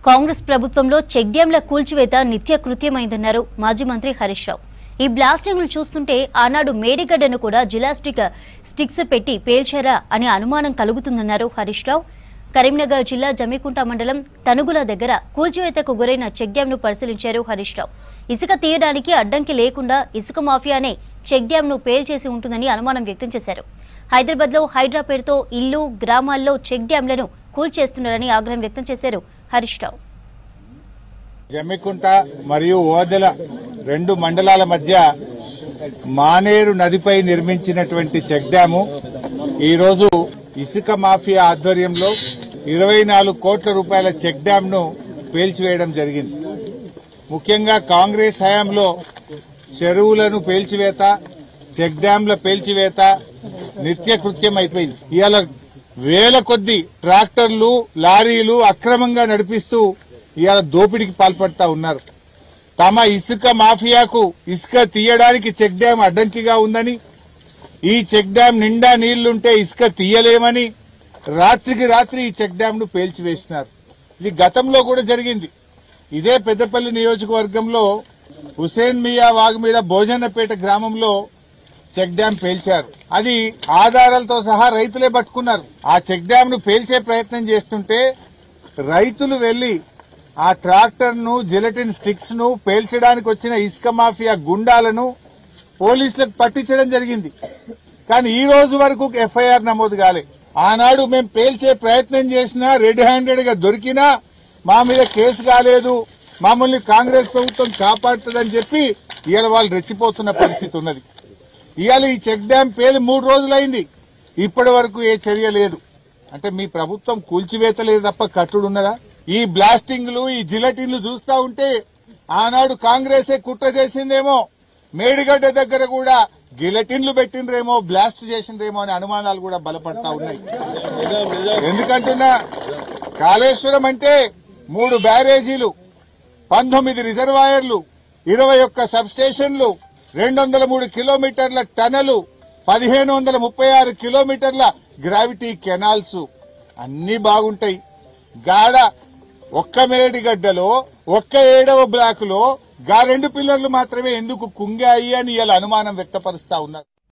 కాంగ్రెస్ ప్రభుత్వంలో చెక్ డ్యాంల కూల్చివేత నిత్య కృత్యమైందన్నారు మాజీ మంత్రి హరీష్ రావు. ఈ బ్లాస్టింగ్లు చూస్తుంటే ఆనాడు మేడిగడ్డను కూడా జిలాస్టిక్ స్టిక్స్ పెట్టి పేల్చారా అనే అనుమానం కలుగుతుందన్నారు హరీష్ రావు. కరీంనగర్ జిల్లా జమ్మికుంట మండలం తనుగుల దగ్గర కూల్చివేతకు గురైన చెక్ డ్యాంను పరిశీలించారు హరీష్ రావు. ఇసుక తీయడానికి అడ్డంకి లేకుండా ఇసుక మాఫియానే చెక్ డ్యాంను పేల్చేసి ఉంటుందని అనుమానం వ్యక్తం చేశారు. హైదరాబాద్లో హైడ్రా పేరుతో ఇల్లు గ్రామాల్లో చెక్ డ్యాంలను కూల్చేస్తున్నారని ఆగ్రహం వ్యక్తం చేశారు హరీష్ రావు. జమ్మికుంట మరియు ఓదెల రెండు మండలాల మధ్య మానేరు నదిపై నిర్మించినటువంటి చెక్ డ్యాము ఈరోజు ఇసుక మాఫియా ఆధ్వర్యంలో 24 కోట్ల రూపాయల చెక్ డ్యాంను పేల్చివేయడం జరిగింది. ముఖ్యంగా కాంగ్రెస్ హయాంలో చెరువులను పేల్చివేత, చెక్ డ్యాంల పేల్చివేత నిత్యకృత్యం అయిపోయింది. ఇవాళ వేల కొద్ది ట్రాక్టర్లు, లారీలు అక్రమంగా నడిపిస్తూ ఇవాళ దోపిడీకి పాల్పడతా ఉన్నారు. తమ ఇసుక మాఫియాకు ఇసుక తీయడానికి చెక్ డ్యాం అడ్డంకిగా ఉందని, ఈ చెక్ డ్యాం నిండా నీళ్లుంటే ఇసుక తీయలేమని రాత్రికి రాత్రి ఈ చెక్ డ్యాంను పేల్చివేసినారు. ఇది గతంలో కూడా జరిగింది. ఇదే పెద్దపల్లి నియోజకవర్గంలో హుసేన్ మియా వాగు మీద భోజనపేట గ్రామంలో చెక్ డ్యాం పేల్చారు. అది ఆధారాలతో సహా రైతులే పట్టుకున్నారు. ఆ చెక్ డ్యాం ను పేల్చే ప్రయత్నం చేస్తుంటే రైతులు వెళ్లి ఆ ట్రాక్టర్ ను, జిలటిన్ స్టిక్స్ ను పేల్చడానికి వచ్చిన ఇసుక మాఫియా గుండాలను పోలీసులకు పట్టించడం జరిగింది. కానీ ఈ రోజు వరకు ఎఫ్ఐఆర్ నమోదు కాలే. ఆనాడు మేము పేల్చే ప్రయత్నం చేసినా, రెడ్ హ్యాండెడ్ గా దొరికినా మా మీద కేసు కాలేదు, మమ్మల్ని కాంగ్రెస్ ప్రభుత్వం కాపాడుతుందని చెప్పి ఇవాళ వాళ్ళు రెచ్చిపోతున్న పరిస్థితి ఉన్నది. ఇవాళ ఈ చెక్ డ్యాం పేలి 3 రోజులైంది, ఇప్పటి వరకు ఏ చర్య లేదు. అంటే మీ ప్రభుత్వం కూల్చివేత లేదు తప్ప కట్టుడు ఉన్నదా? ఈ బ్లాస్టింగ్లు, ఈ జిలటిన్లు చూస్తా ఉంటే ఆనాడు కాంగ్రెసే కుట్ర చేసిందేమో, మేడిగడ్డ దగ్గర కూడా గిలటిన్లు పెట్టినరేమో, బ్లాస్ట్ చేసిండ్రేమో అనే అనుమానాలు కూడా బలపడతా ఉన్నాయి. ఎందుకంటున్నా, కాళేశ్వరం అంటే 3 బ్యారేజీలు, 19 రిజర్వాయర్లు, 21 సబ్ స్టేషన్లు, 203 కిలోమీటర్ల టనలు, 1536 కిలోమీటర్ల గ్రావిటీ కెనాల్స్ అన్ని బాగుంటాయి. గాడ ఒక్క మేడిగడ్డలో, ఒక్క 7వ బ్లాక్ లో 2 పిల్లర్లు మాత్రమే ఎందుకు కుంగాయి అని ఇలా అనుమానం వ్యక్తపరుస్తా ఉన్నారు.